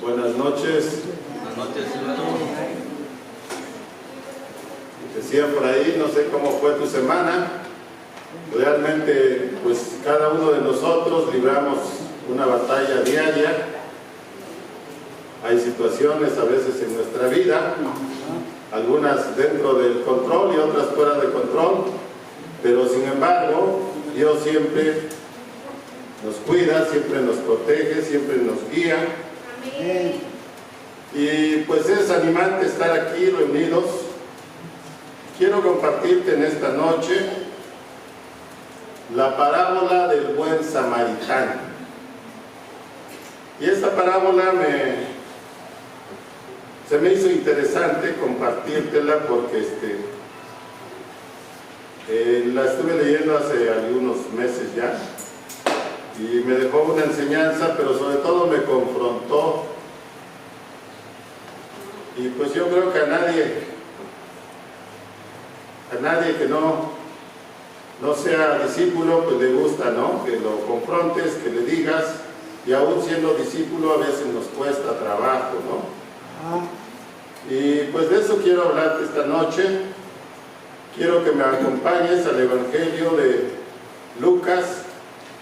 Buenas noches. Buenas noches, hermano. Decía por ahí, no sé cómo fue tu semana. Realmente, pues cada uno de nosotros libramos una batalla diaria. Hay situaciones a veces en nuestra vida, algunas dentro del control y otras fuera de control, pero sin embargo, Dios siempre nos cuida, siempre nos protege, siempre nos guía. Y pues es animante estar aquí reunidos. Quiero compartirte en esta noche la parábola del buen samaritano. Y esta parábola se me hizo interesante compartírtela porque la estuve leyendo hace algunos meses ya y me dejó una enseñanza, pero sobre todo me confrontó. Y pues yo creo que a nadie que no sea discípulo pues le gusta, ¿no? Que lo confrontes, que le digas, y aún siendo discípulo a veces nos cuesta trabajo, ¿no? Y pues de eso quiero hablarte esta noche. Quiero que me acompañes al Evangelio de Lucas,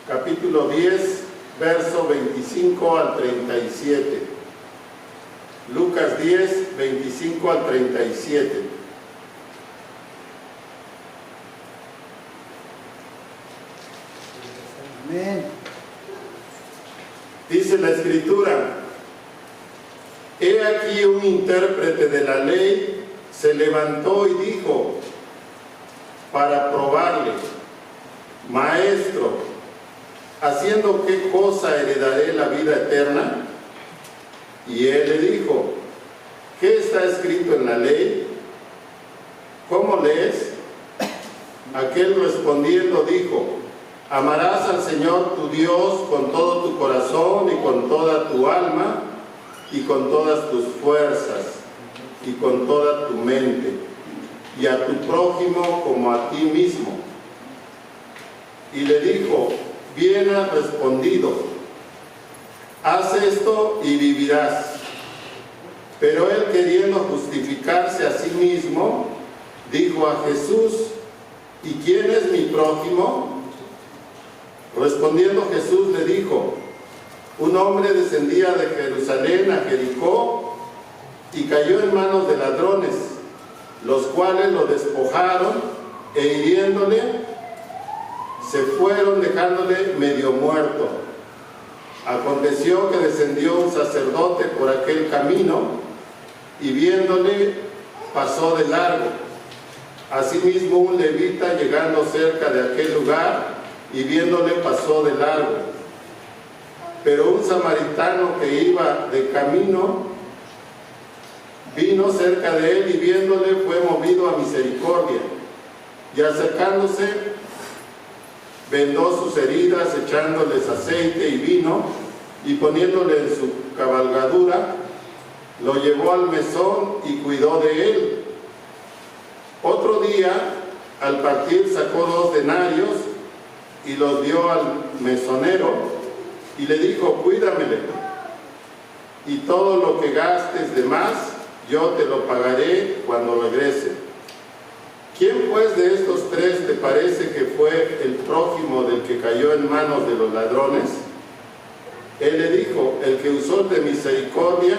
capítulo 10, verso 25 al 37. Lucas 10, 25 al 37. Amén. Dice la Escritura: he aquí un intérprete de la ley se levantó y dijo para probarle: Maestro, ¿haciendo qué cosa heredaré la vida eterna? Y él le dijo: ¿qué está escrito en la ley? ¿Cómo lees? Aquel respondiendo dijo: amarás al Señor tu Dios con todo tu corazón y con toda tu alma y con todas tus fuerzas y con toda tu mente, y a tu prójimo como a ti mismo. Y le dijo: bien has respondido, haz esto y vivirás. Pero él, queriendo justificarse a sí mismo, dijo a Jesús: ¿y quién es mi prójimo? Respondiendo Jesús le dijo: un hombre descendía de Jerusalén a Jericó y cayó en manos de ladrones, los cuales lo despojaron e hiriéndole se fueron dejándole medio muerto. Aconteció que descendió un sacerdote por aquel camino y viéndole pasó de largo. Asimismo un levita, llegando cerca de aquel lugar y viéndole pasó de largo. Pero un samaritano que iba de camino vino cerca de él y viéndole fue movido a misericordia, y acercándose vendó sus heridas, echándoles aceite y vino, y poniéndole en su cabalgadura lo llevó al mesón y cuidó de él. Otro día al partir sacó 2 denarios y los dio al mesonero y le dijo: cuídamele, y todo lo que gastes de más yo te lo pagaré cuando regrese. ¿Quién pues de estos 3 te parece que fue el prójimo del que cayó en manos de los ladrones? Él le dijo: el que usó de misericordia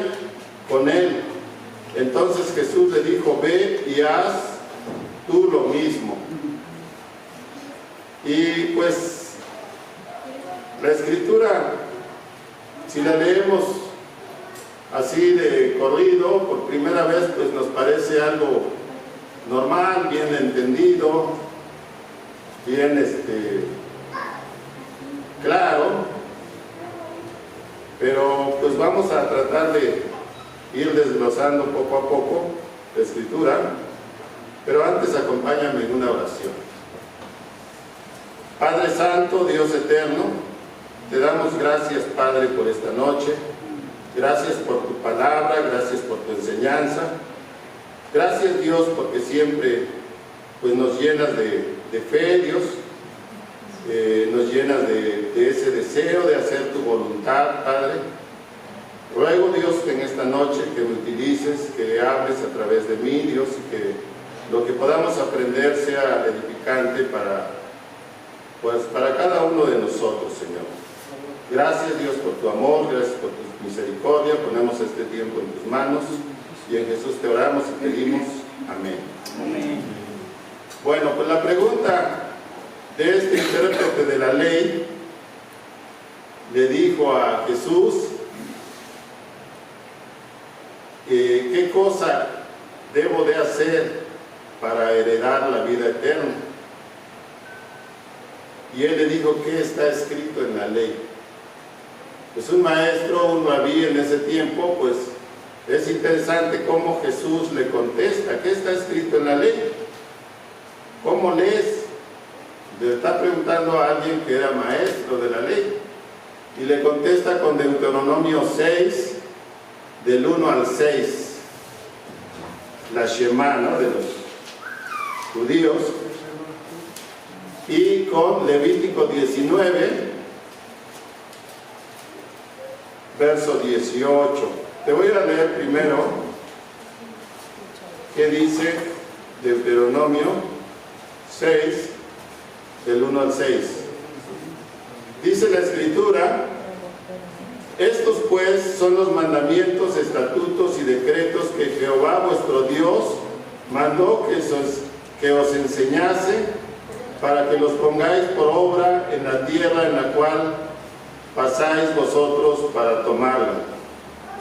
con él. Entonces Jesús le dijo: ve y haz tú lo mismo. Y pues la Escritura, si la leemos así de corrido por primera vez, pues nos parece algo normal, bien entendido, bien claro, pero pues vamos a tratar de ir desglosando poco a poco la Escritura. Pero antes acompáñame en una oración. Padre Santo, Dios eterno, te damos gracias, Padre, por esta noche. Gracias por tu palabra, gracias por tu enseñanza. Gracias, Dios, porque siempre pues nos llenas de fe, Dios. Nos llenas de ese deseo de hacer tu voluntad, Padre. Ruego, Dios, Dios, en esta noche que me utilices, que hables a través de mí, Dios, y que lo que podamos aprender sea edificante para cada uno de nosotros, Señor. Gracias, Dios, por tu amor, gracias por tu misericordia. Ponemos este tiempo en tus manos y en Jesús te oramos y pedimos. Amén. Amén. Bueno, pues la pregunta de este intérprete de la ley le dijo a Jesús, ¿qué cosa debo de hacer para heredar la vida eterna? Y él le dijo, ¿qué está escrito en la ley? Pues un maestro, un rabí en ese tiempo, pues es interesante cómo Jesús le contesta, ¿qué está escrito en la ley? ¿Cómo lees? Le está preguntando a alguien que era maestro de la ley. Y le contesta con Deuteronomio 6, del 1 al 6, la Shema, ¿no?, de los judíos, y con Levítico 19, verso 18. Te voy a leer primero qué dice Deuteronomio 6, del 1 al 6. Dice la Escritura, estos pues son los mandamientos, estatutos y decretos que Jehová vuestro Dios mandó que os enseñase para que los pongáis por obra en la tierra en la cual pasáis vosotros para tomarla,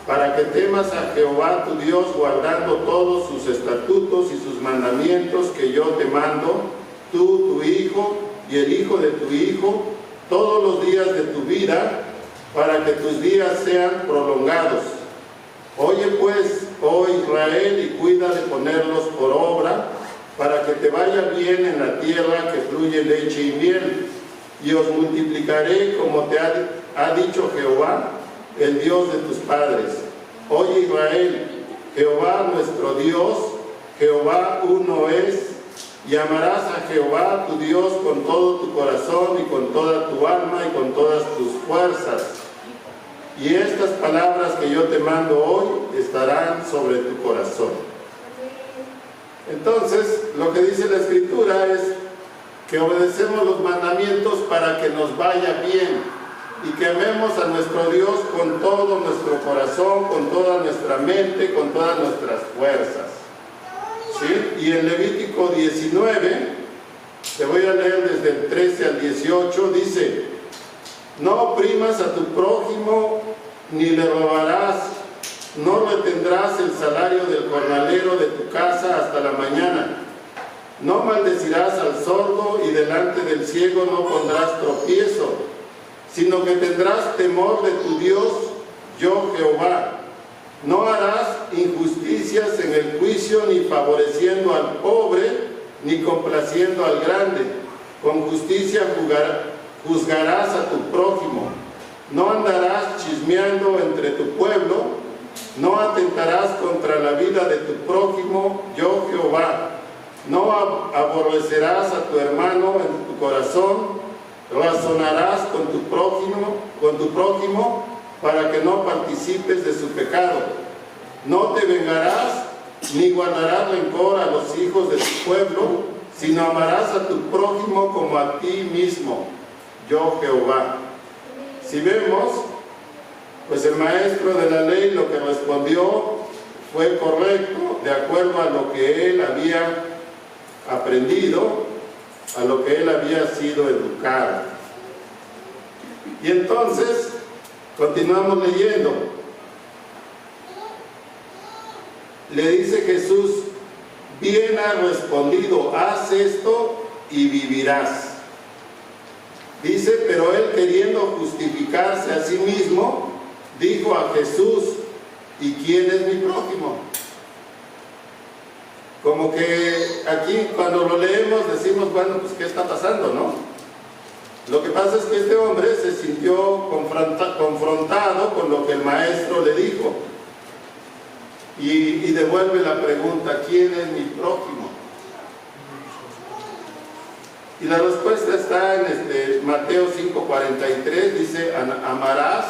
para que temas a Jehová tu Dios guardando todos sus estatutos y sus mandamientos que yo te mando, tú, tu hijo y el hijo de tu hijo, todos los días de tu vida, para que tus días sean prolongados. Oye pues, oh Israel, y cuida de ponerlos por obra, para que te vaya bien en la tierra que fluye leche y miel, y os multiplicaré como te ha dicho Jehová, el Dios de tus padres. Oye Israel, Jehová nuestro Dios, Jehová uno es, y amarás a Jehová tu Dios con todo tu corazón y con toda tu alma y con todas tus fuerzas. Y estas palabras que yo te mando hoy estarán sobre tu corazón. Entonces, lo que dice la Escritura es que obedecemos los mandamientos para que nos vaya bien y que amemos a nuestro Dios con todo nuestro corazón, con toda nuestra mente, con todas nuestras fuerzas. ¿Sí? Y en Levítico 19, te voy a leer desde el 13 al 18, dice, no oprimas a tu prójimo, ni le robarás, no retendrás el salario del jornalero de tu casa hasta la mañana. No maldecirás al sordo y delante del ciego no pondrás tropiezo, sino que tendrás temor de tu Dios, yo Jehová. No harás injusticias en el juicio, ni favoreciendo al pobre, ni complaciendo al grande. Con justicia juzgarás a tu prójimo. No andarás chismeando entre tu pueblo, no atentarás contra la vida de tu prójimo, yo Jehová. No aborrecerás a tu hermano en tu corazón, razonarás con tu prójimo, para que no participes de su pecado. No te vengarás, ni guardarás rencor a los hijos de tu pueblo, sino amarás a tu prójimo como a ti mismo, yo Jehová. Si vemos, pues el maestro de la ley lo que respondió fue correcto, de acuerdo a lo que él había aprendido, a lo que él había sido educado. Y entonces, continuamos leyendo. Le dice Jesús, bien ha respondido, haz esto y vivirás. Dice, pero él queriendo justificarse a sí mismo, dijo a Jesús, ¿y quién es mi prójimo? Como que aquí cuando lo leemos decimos, bueno, pues ¿qué está pasando, no? Lo que pasa es que este hombre se sintió confrontado con lo que el maestro le dijo y devuelve la pregunta, ¿quién es mi prójimo? Y la respuesta está en Mateo 5:43, dice, amarás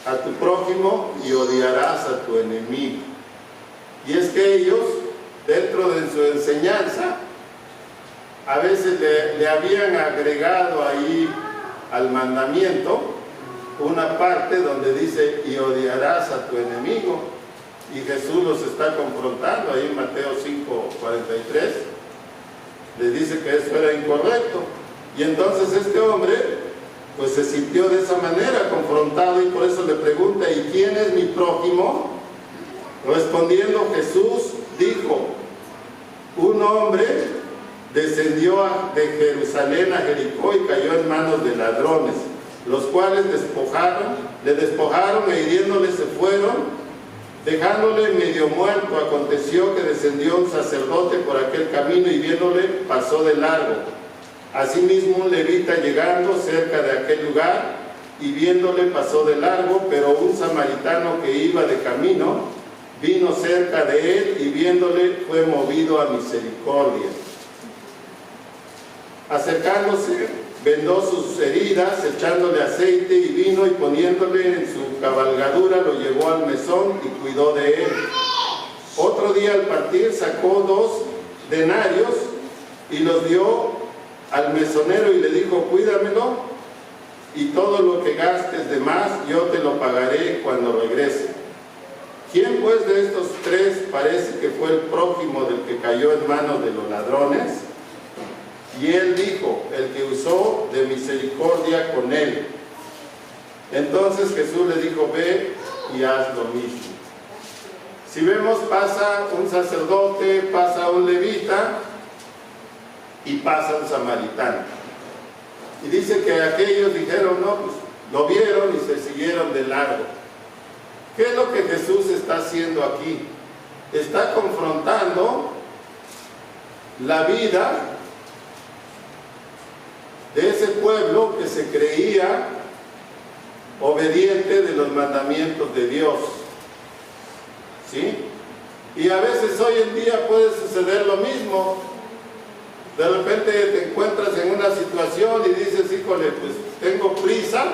a tu prójimo y odiarás a tu enemigo. Y es que ellos, dentro de su enseñanza, a veces le habían agregado ahí al mandamiento una parte donde dice, y odiarás a tu enemigo. Y Jesús los está confrontando ahí en Mateo 5:43. Le dice que eso era incorrecto. Y entonces este hombre, pues se sintió de esa manera, confrontado, y por eso le pregunta, ¿y quién es mi prójimo? Respondiendo Jesús dijo, un hombre descendió de Jerusalén a Jericó y cayó en manos de ladrones, los cuales le despojaron e hiriéndole se fueron, dejándole medio muerto. Aconteció que descendió un sacerdote por aquel camino y viéndole pasó de largo. Asimismo un levita llegando cerca de aquel lugar y viéndole pasó de largo, pero un samaritano que iba de camino vino cerca de él y viéndole fue movido a misericordia. Acercándose, vendó sus heridas, echándole aceite y vino y poniéndole en su cabalgadura, lo llevó al mesón y cuidó de él. Otro día al partir sacó 2 denarios y los dio al mesonero y le dijo, cuídamelo y todo lo que gastes de más yo te lo pagaré cuando regrese. ¿Quién pues de estos 3 parece que fue el prójimo del que cayó en manos de los ladrones? Y él dijo, el que usó de misericordia con él. Entonces Jesús le dijo, ve y haz lo mismo. Si vemos, pasa un sacerdote, pasa un levita y pasa un samaritano. Y dice que aquellos dijeron, no, pues lo vieron y se siguieron de largo. ¿Qué es lo que Jesús está haciendo aquí? Está confrontando la vida de ese pueblo que se creía obediente de los mandamientos de Dios. ¿Sí? Y a veces hoy en día puede suceder lo mismo. De repente te encuentras en una situación y dices, híjole, pues tengo prisa,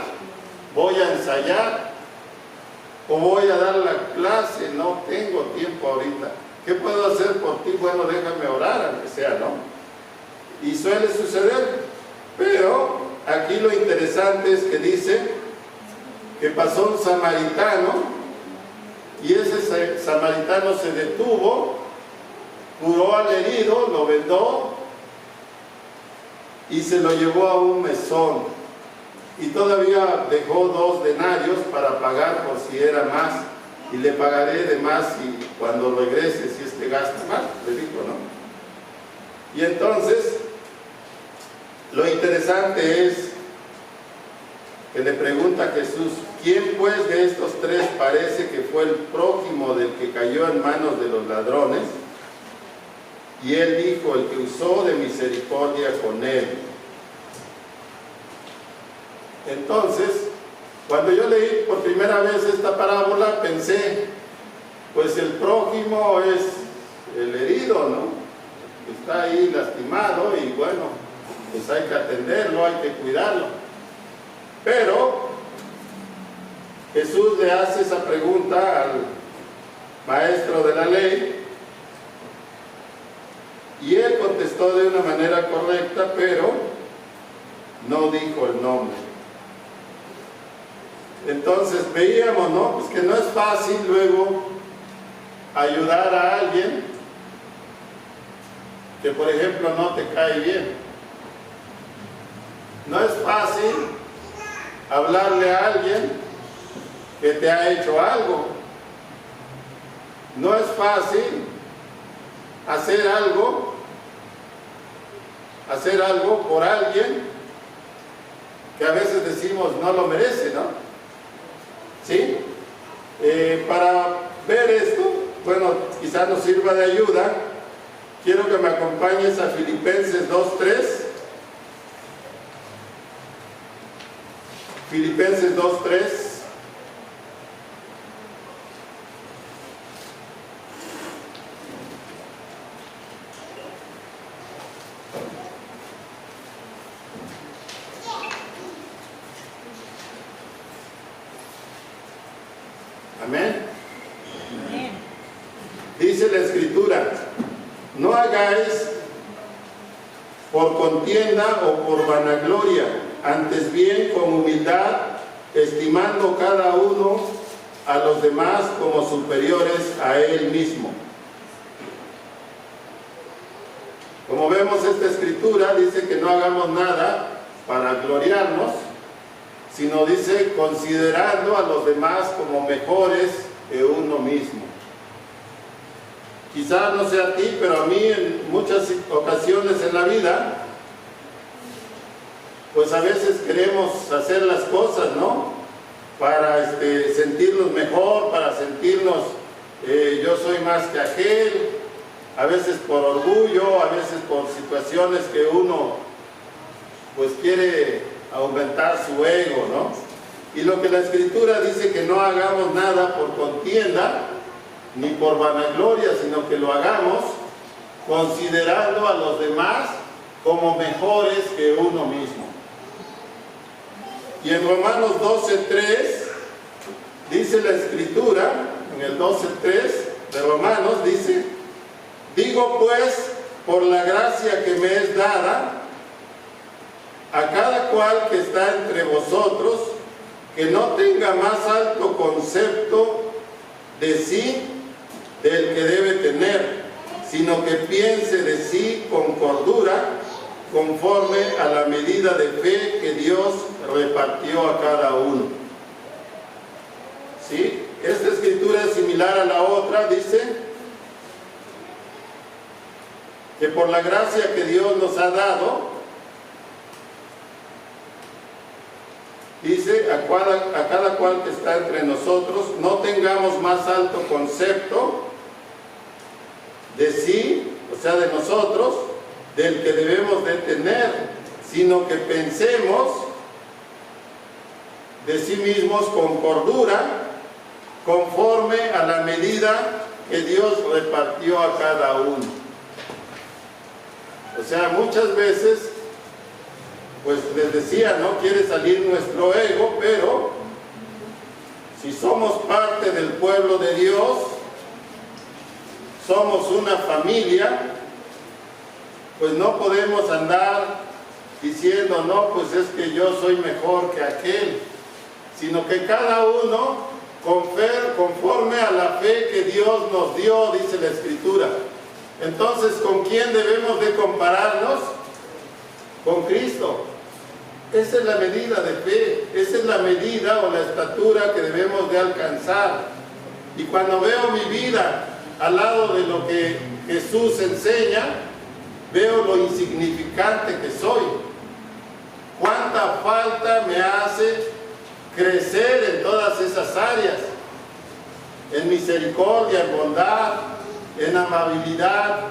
voy a ensayar o voy a dar la clase, no tengo tiempo ahorita. ¿Qué puedo hacer por ti? Bueno, déjame orar, aunque sea, ¿no? Y suele suceder. Pero aquí lo interesante es que dice que pasó un samaritano y ese samaritano se detuvo, curó al herido, lo vendó y se lo llevó a un mesón. Y todavía dejó 2 denarios para pagar por si era más, y le pagaré de más y cuando regrese si este gasta más, le dijo, ¿no? Y entonces lo interesante es que le pregunta a Jesús, ¿quién pues de estos 3 parece que fue el prójimo del que cayó en manos de los ladrones? Y él dijo, el que usó de misericordia con él. Entonces, cuando yo leí por primera vez esta parábola, pensé, pues el prójimo es el herido, ¿no? Está ahí lastimado y bueno, pues hay que atenderlo, hay que cuidarlo. Pero Jesús le hace esa pregunta al maestro de la ley y él contestó de una manera correcta, pero no dijo el nombre. Entonces veíamos, ¿no? Pues que no es fácil luego ayudar a alguien que, por ejemplo, no te cae bien. No es fácil hablarle a alguien que te ha hecho algo. No es fácil hacer algo por alguien que a veces decimos no lo merece, ¿no? ¿Sí? Para ver esto, bueno, quizás nos sirva de ayuda. Quiero que me acompañes a Filipenses 2:3. Filipenses 2:3. Amén. Dice la Escritura: no hagáis por contienda o por vanagloria, antes bien con humildad, estimando cada uno a los demás como superiores a él mismo. Como vemos, esta Escritura dice que no hagamos nada para gloriarnos, sino dice considerando a los demás como mejores que uno mismo. Quizás no sea a ti, pero a mí en muchas ocasiones en la vida, pues a veces queremos hacer las cosas, ¿no? Para sentirnos mejor, para sentirnos, yo soy más que aquel, a veces por orgullo, a veces por situaciones que uno pues quiere aumentar su ego, ¿no? Y lo que la Escritura dice, que no hagamos nada por contienda ni por vanagloria, sino que lo hagamos considerando a los demás como mejores que uno mismo. Y en Romanos 12:3 dice la Escritura, en el 12:3 de Romanos dice: digo pues, por la gracia que me es dada, a cada cual que está entre vosotros, que no tenga más alto concepto de sí del que debe tener, sino que piense de sí con cordura, conforme a la medida de fe que Dios repartió a cada uno. ¿Sí? Esta Escritura es similar a la otra, dice que por la gracia que Dios nos ha dado, dice, a cada cual que está entre nosotros, no tengamos más alto concepto de sí, o sea, de nosotros, del que debemos de tener, sino que pensemos de sí mismos con cordura, conforme a la medida que Dios repartió a cada uno. O sea, muchas veces, pues les decía, no quiere salir nuestro ego, pero si somos parte del pueblo de Dios, somos una familia, pues no podemos andar diciendo, no, pues es que yo soy mejor que aquel, sino que cada uno, conforme a la fe que Dios nos dio, dice la Escritura. Entonces, ¿con quién debemos de compararnos? Con Cristo. Esa es la medida de fe, esa es la medida o la estatura que debemos de alcanzar. Y cuando veo mi vida al lado de lo que Jesús enseña, veo lo insignificante que soy. Cuánta falta me hace crecer en todas esas áreas, en misericordia, en bondad, en amabilidad,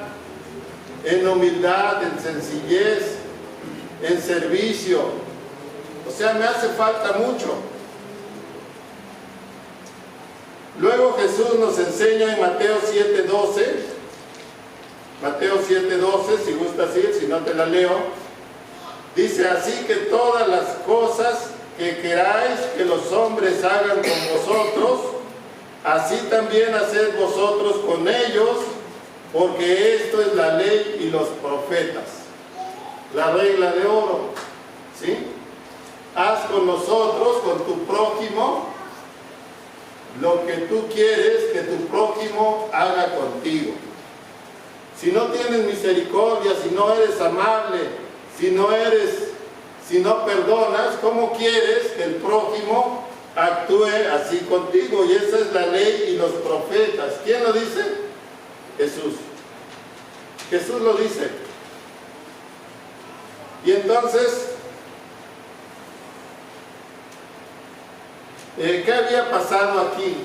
en humildad, en sencillez, en servicio. O sea, me hace falta mucho. Luego Jesús nos enseña en Mateo 7:12, Mateo 7:12, si gustas ir, si no te la leo, dice: así que todas las cosas que queráis que los hombres hagan con vosotros, así también haced vosotros con ellos, porque esto es la ley y los profetas. La regla de oro, ¿sí? Haz con nosotros, con tu prójimo, lo que tú quieres que tu prójimo haga contigo. Si no tienes misericordia, si no eres amable, si no perdonas, ¿cómo quieres que el prójimo actúe así contigo? Y esa es la ley y los profetas. ¿Quién lo dice? Jesús. Jesús lo dice. Y entonces, ¿qué había pasado aquí?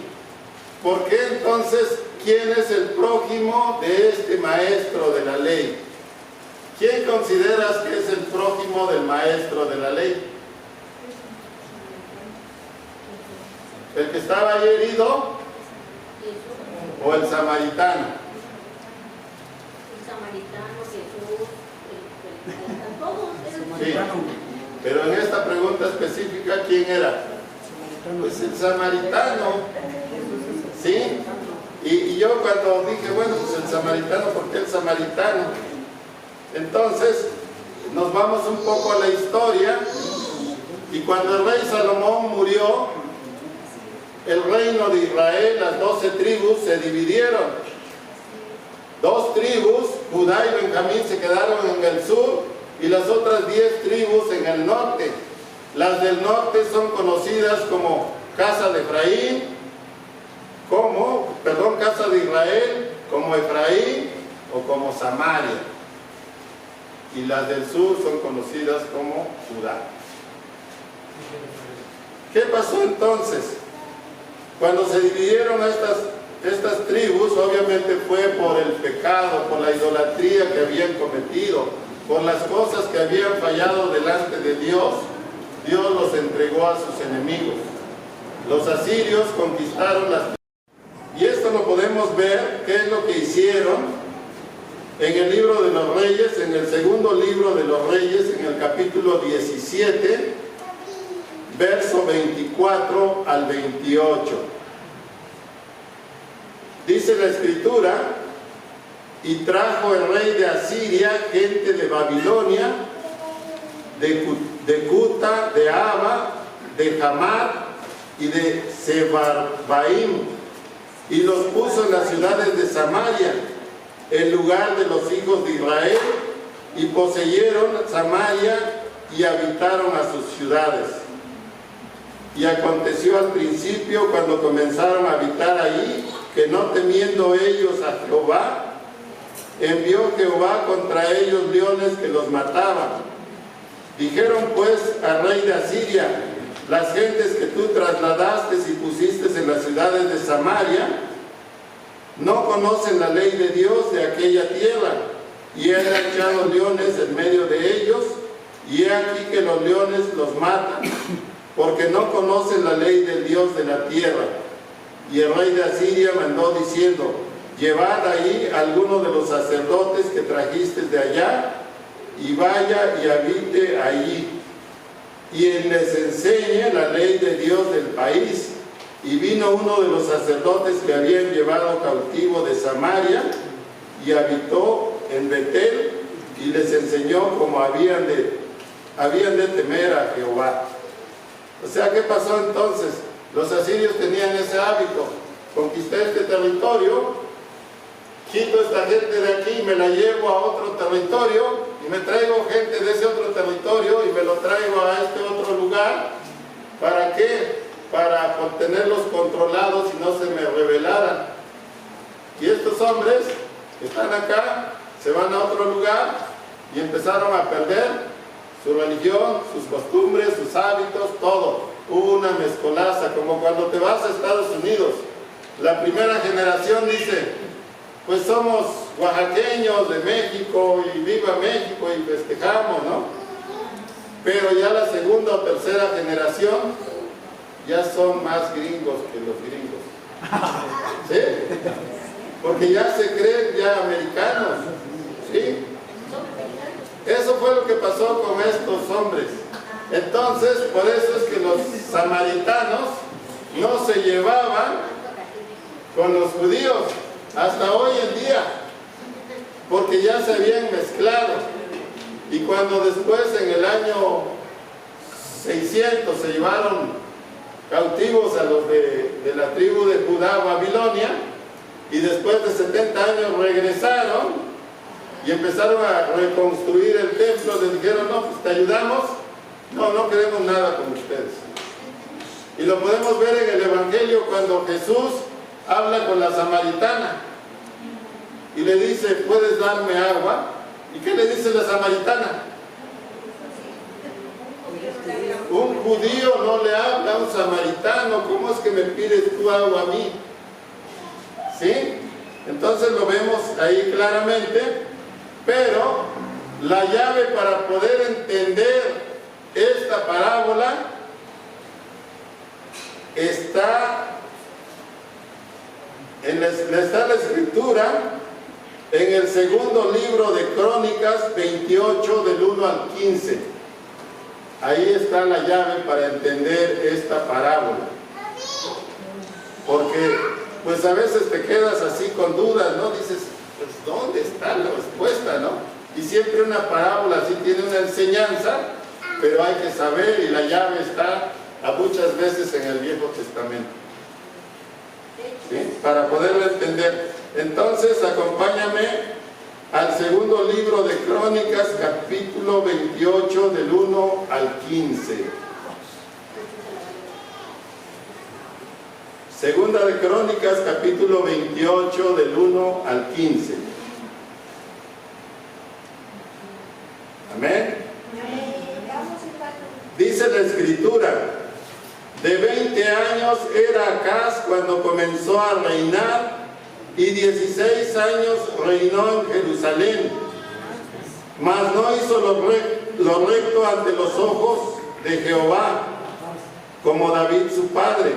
¿Por qué entonces quién es el prójimo de este maestro de la ley? ¿Quién consideras que es el prójimo del maestro de la ley? ¿El que estaba ahí herido? ¿O el samaritano? El samaritano, Jesús, todos. Sí, pero en esta pregunta específica, ¿quién era? Pues el samaritano. yo cuando dije, bueno, pues el samaritano, ¿por qué el samaritano? Entonces, nos vamos un poco a la historia, y cuando el rey Salomón murió, el reino de Israel, las 12 tribus, se dividieron. 2 tribus, Judá y Benjamín, se quedaron en el sur, y las otras 10 tribus en el norte. Las del norte son conocidas como casa de Efraín, casa de Israel, como Efraín o como Samaria. Y las del sur son conocidas como Judá. ¿Qué pasó entonces? Cuando se dividieron estas tribus, obviamente fue por el pecado, por la idolatría que habían cometido, por las cosas que habían fallado delante de Dios. Dios los entregó a sus enemigos. Los asirios conquistaron las tribus. Y esto lo podemos ver, qué es lo que hicieron en el libro de los Reyes, en el segundo libro de los Reyes, en el capítulo 17, verso 24 al 28. Dice la Escritura: y trajo el rey de Asiria gente de Babilonia, de Cuta, de Aba, de Hamat y de Sebarbaim, y los puso en las ciudades de Samaria, en lugar de los hijos de Israel, y poseyeron Samaria y habitaron a sus ciudades. Y aconteció al principio, cuando comenzaron a habitar ahí, que no temiendo ellos a Jehová, envió Jehová contra ellos leones que los mataban. Dijeron pues al rey de Asiria: las gentes que tú trasladaste y pusiste en las ciudades de Samaria no conocen la ley de Dios de aquella tierra, y he echado leones en medio de ellos, y he aquí que los leones los matan, porque no conocen la ley del Dios de la tierra. Y el rey de Asiria mandó diciendo: llevad ahí a alguno de los sacerdotes que trajiste de allá, y vaya y habite allí, y les enseñe la ley de Dios del país. Y vino uno de los sacerdotes que habían llevado cautivo de Samaria, y habitó en Betel, y les enseñó cómo habían de temer a Jehová. O sea, ¿qué pasó entonces? Los asirios tenían ese hábito: conquisté este territorio, quito esta gente de aquí y me la llevo a otro territorio, y me traigo gente de ese otro territorio y me lo traigo a este otro lugar. ¿Para qué? Para tenerlos controlados y no se me rebelaran. Y estos hombres que están acá se van a otro lugar y empezaron a perder su religión, sus costumbres, sus hábitos, todo. Hubo una mezcolaza, como cuando te vas a Estados Unidos. La primera generación dice: pues somos oaxaqueños de México y viva México y festejamos, ¿no? Pero ya la segunda o tercera generación ya son más gringos que los gringos, ¿sí? Porque ya se creen ya americanos, ¿sí? Eso fue lo que pasó con estos hombres. Entonces, por eso es que los samaritanos no se llevaban con los judíos hasta hoy en día, porque ya se habían mezclado. Y cuando después, en el año 600, se llevaron cautivos a los de la tribu de Judá a Babilonia, y después de 70 años regresaron y empezaron a reconstruir el templo. Les dijeron: no, pues te ayudamos, no queremos nada con ustedes. Y lo podemos ver en el Evangelio cuando Jesús habla con la samaritana y le dice: ¿puedes darme agua? ¿Y qué le dice la samaritana? Un judío no le habla a un samaritano. ¿Cómo es que me pides tú agua a mí? ¿Sí? Entonces lo vemos ahí claramente. Pero la llave para poder entender esta parábola está en la Escritura, en el segundo libro de Crónicas 28, del 1 al 15. Ahí está la llave para entender esta parábola. Porque pues a veces te quedas así con dudas, ¿no? Dices, pues ¿dónde está la respuesta, no? Y siempre una parábola sí tiene una enseñanza, pero hay que saber, y la llave está a muchas veces en el Viejo Testamento, ¿sí? Para poderlo entender. Entonces, acompáñame al segundo libro de Crónicas, capítulo 28, del 1 al 15. Segunda de Crónicas, capítulo 28, del 1 al 15. Amén. Dice la Escritura, de 20 años era Acaz cuando comenzó a reinar, y 16 años reinó en Jerusalén, mas no hizo lo recto ante los ojos de Jehová, como David su padre.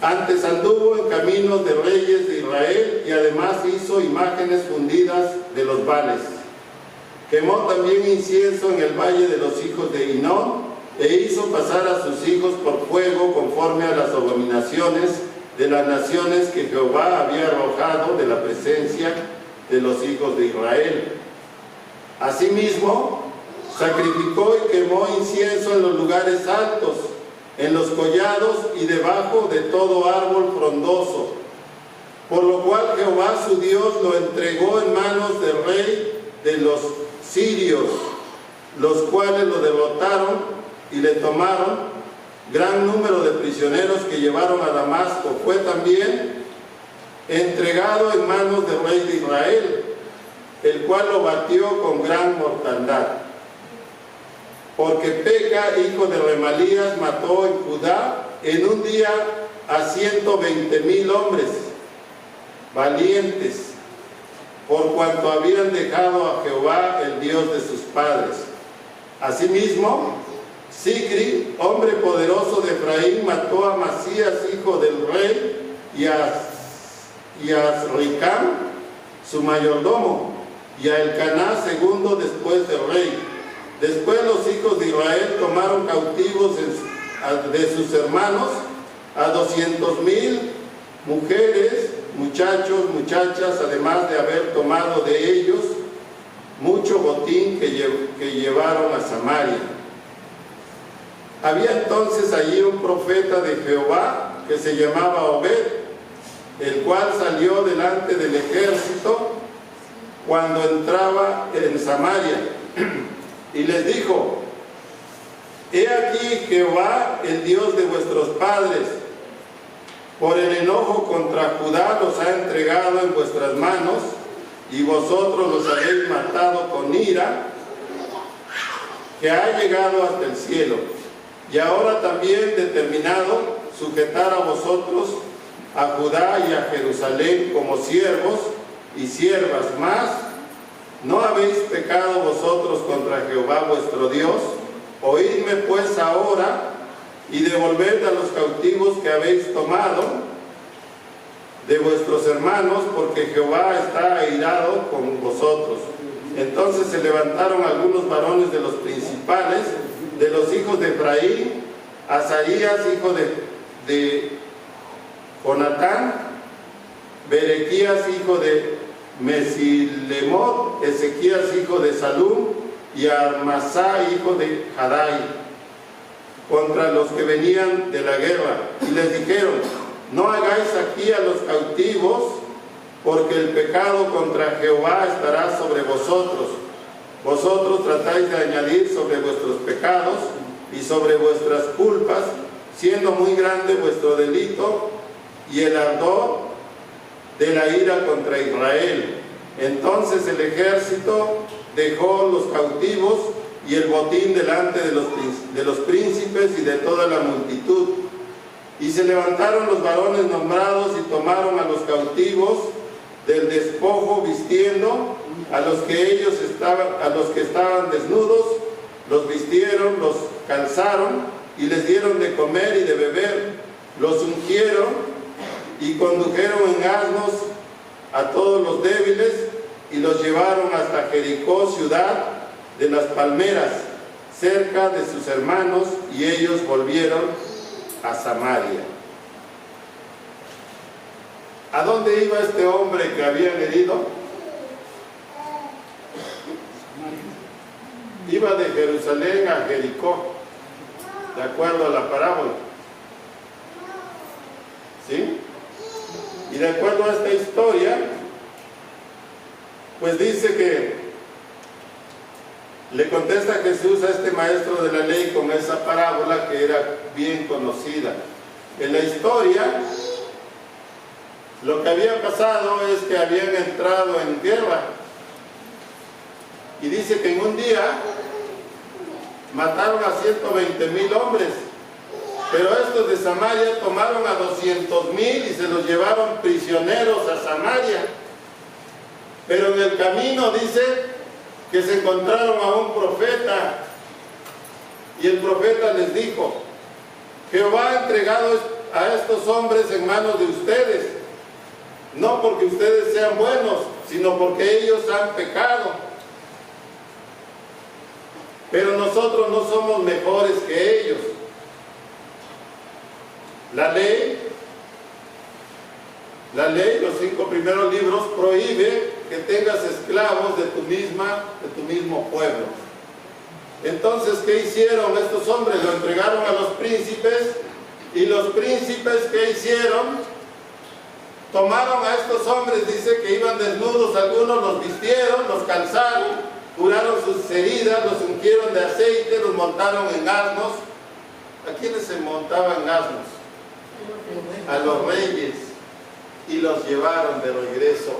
Antes anduvo en caminos de reyes de Israel, y además hizo imágenes fundidas de los Baales. Quemó también incienso en el valle de los hijos de Hinón, e hizo pasar a sus hijos por fuego conforme a las abominaciones de las naciones que Jehová había arrojado de la presencia de los hijos de Israel. Asimismo, sacrificó y quemó incienso en los lugares altos, en los collados y debajo de todo árbol frondoso, por lo cual Jehová su Dios lo entregó en manos del rey de los sirios, los cuales lo derrotaron y le tomaron. Gran número de prisioneros que llevaron a Damasco. Fue también entregado en manos del rey de Israel, el cual lo batió con gran mortandad. Porque Peca, hijo de Remalías, mató en Judá en un día a 120,000 hombres valientes, por cuanto habían dejado a Jehová, el Dios de sus padres. Asimismo, Sicri, hombre poderoso de Efraín, mató a Masías, hijo del rey, y a Ricam, su mayordomo, y a Elcaná, segundo después del rey. Después los hijos de Israel tomaron cautivos de sus hermanos a 200,000 mujeres, muchachos, muchachas, además de haber tomado de ellos mucho botín que llevaron a Samaria. Había entonces allí un profeta de Jehová que se llamaba Obed, el cual salió delante del ejército cuando entraba en Samaria, y les dijo: He aquí Jehová, el Dios de vuestros padres, por el enojo contra Judá los ha entregado en vuestras manos, y vosotros los habéis matado con ira, que ha llegado hasta el cielo. Y ahora también determinado sujetar a vosotros, a Judá y a Jerusalén como siervos y siervas más. ¿No habéis pecado vosotros contra Jehová vuestro Dios? Oídme pues ahora y devolved a los cautivos que habéis tomado de vuestros hermanos, porque Jehová está airado con vosotros. Entonces se levantaron algunos varones de los principales de los hijos de Efraín, Asaías, hijo de Jonatán, Berequías, hijo de Mesilemot, Ezequías, hijo de Salum, y Amasá, hijo de Jadai, contra los que venían de la guerra. Y les dijeron: No hagáis aquí a los cautivos, porque el pecado contra Jehová estará sobre vosotros. Vosotros tratáis de añadir sobre vuestros pecados y sobre vuestras culpas, siendo muy grande vuestro delito y el ardor de la ira contra Israel. Entonces el ejército dejó los cautivos y el botín delante de los príncipes y de toda la multitud. Y se levantaron los varones nombrados y tomaron a los cautivos del despojo, vistiendo a los que estaban desnudos, los vistieron, los calzaron y les dieron de comer y de beber, los ungieron y condujeron en asnos a todos los débiles y los llevaron hasta Jericó, ciudad de las palmeras, cerca de sus hermanos, y ellos volvieron a Samaria. ¿A dónde iba este hombre que habían herido? Iba de Jerusalén a Jericó, de acuerdo a la parábola. ¿Sí? Y de acuerdo a esta historia, pues dice que le contesta Jesús a este maestro de la ley con esa parábola que era bien conocida. En la historia, lo que había pasado es que habían entrado en guerra. Y dice que en un día mataron a 120,000 hombres. Pero estos de Samaria tomaron a 200,000 y se los llevaron prisioneros a Samaria. Pero en el camino dice que se encontraron a un profeta. Y el profeta les dijo: Jehová ha entregado a estos hombres en manos de ustedes, no porque ustedes sean buenos, sino porque ellos han pecado. Pero nosotros no somos mejores que ellos. La ley, los 5 primeros libros, prohíbe que tengas esclavos de tu mismo pueblo. Entonces, ¿qué hicieron estos hombres? Lo entregaron a los príncipes, y los príncipes, ¿qué hicieron? Tomaron a estos hombres, dice que iban desnudos, algunos los vistieron, los calzaron, curaron sus heridas, los ungieron de aceite, los montaron en asnos. ¿A quiénes se montaban asnos? A los reyes, y los llevaron de regreso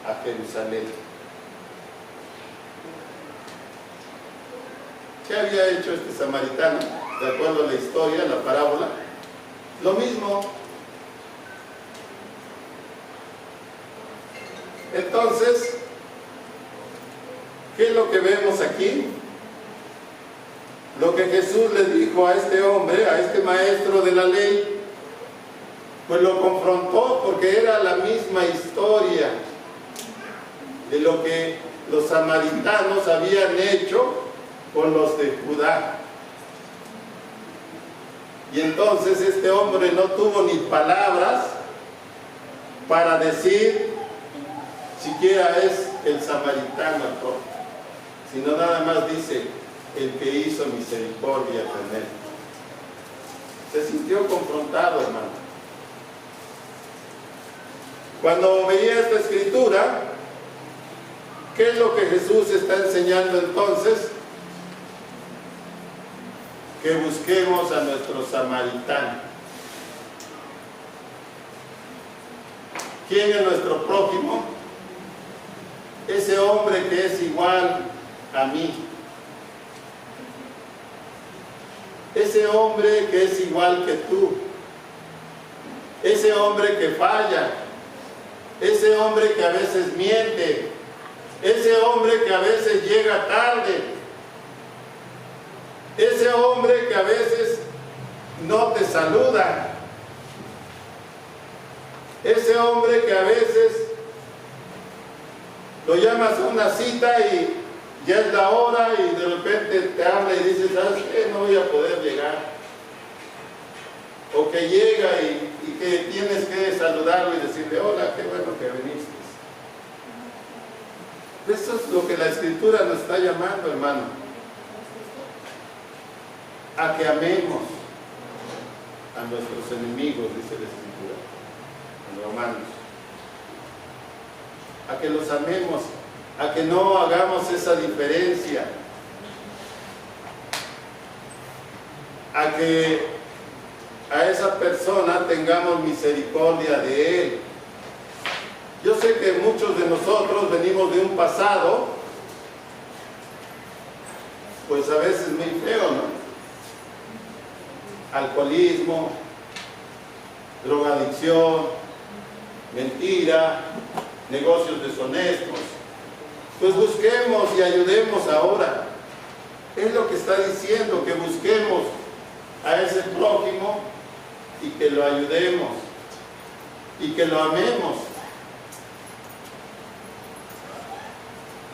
a Jerusalén. ¿Qué había hecho este samaritano? De acuerdo a la historia, la parábola, lo mismo. Entonces, ¿qué es lo que vemos aquí? Lo que Jesús le dijo a este hombre, a este maestro de la ley, pues lo confrontó, porque era la misma historia de lo que los samaritanos habían hecho con los de Judá. Y entonces este hombre no tuvo ni palabras para decir siquiera es el samaritano, sino nada más dice el que hizo misericordia con él. Se sintió confrontado, hermano. Cuando veía esta escritura, ¿qué es lo que Jesús está enseñando entonces? Que busquemos a nuestro samaritano. ¿Quién es nuestro prójimo? Ese hombre que es igual a mí. Ese hombre que es igual que tú. Ese hombre que falla. Ese hombre que a veces miente. Ese hombre que a veces llega tarde. Ese hombre que a veces no te saluda. Ese hombre que a veces lo llamas a una cita y ya es la hora y de repente te habla y dices: ¿sabes qué? No voy a poder llegar. O que llega y que tienes que saludarlo y decirle: hola, qué bueno que viniste. Eso es lo que la Escritura nos está llamando, hermano. A que amemos a nuestros enemigos, dice la Escritura en Romanos. A que los amemos, a que no hagamos esa diferencia, a que a esa persona tengamos misericordia de él. Yo sé que muchos de nosotros venimos de un pasado, pues a veces muy feo, ¿no? Alcoholismo, drogadicción, mentira, negocios deshonestos. Pues busquemos y ayudemos ahora. Es lo que está diciendo, que busquemos a ese prójimo y que lo ayudemos y que lo amemos.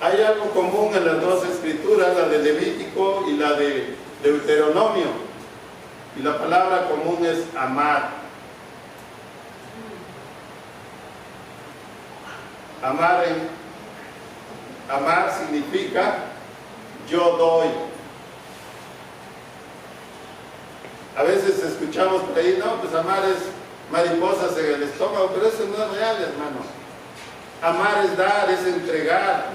Hay algo común en las dos escrituras, la de Levítico y la de Deuteronomio, y la palabra común es amar. Amar significa yo doy. A veces escuchamos por ahí, no, pues amar es mariposas en el estómago, pero eso no es real, hermano. Amar es dar, es entregar,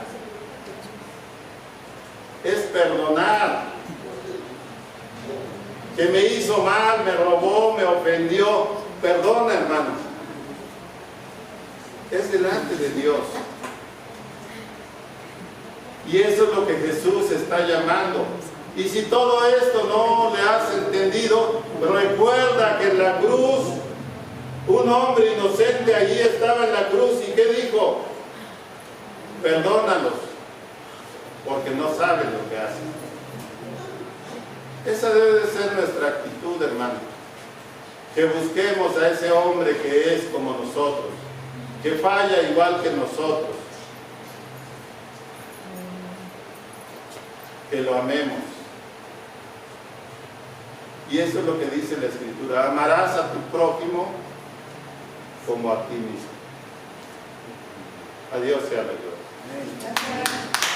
es perdonar. Que me hizo mal, me robó, me ofendió, perdona, hermano. Es delante de Dios. Y eso es lo que Jesús está llamando. Y si todo esto no le has entendido, recuerda que en la cruz, un hombre inocente allí estaba en la cruz. ¿Y qué dijo? Perdónalos, porque no saben lo que hacen. Esa debe de ser nuestra actitud, hermano. Que busquemos a ese hombre que es como nosotros, que falla igual que nosotros, que lo amemos. Y eso es lo que dice la Escritura: amarás a tu prójimo como a ti mismo. A Dios sea la gloria.